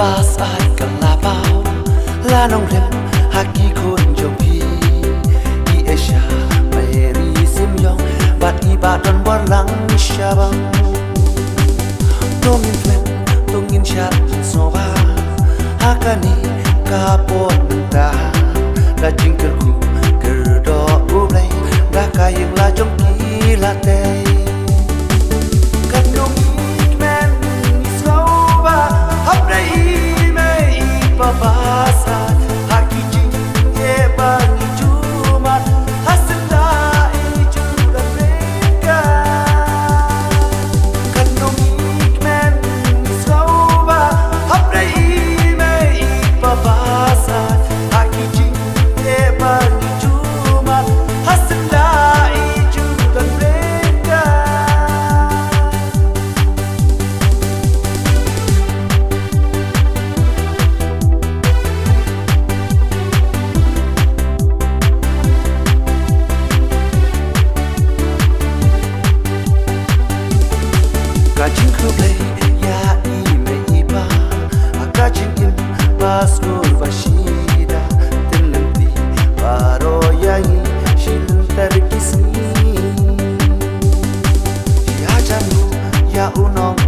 bas ai kalapau la nong rem haki khun jopi I esha meri simyong bat I baton borlang shabang tongin twen tongin chat soba hakani kapot ta la jingkerku kerdo ublai da kayeng la jongki la tei kanong men isoba habdai mei babasa haki jing ye bangi jumat hasda I judan mereka kanong men isoba habdai mei babasa haki jing ye bangi jumat hasda I judan mereka Kacing kublai ya ime iba Kacing in baskur bashida Tenanti baro yangi shilun terkisni Ya janu ya unong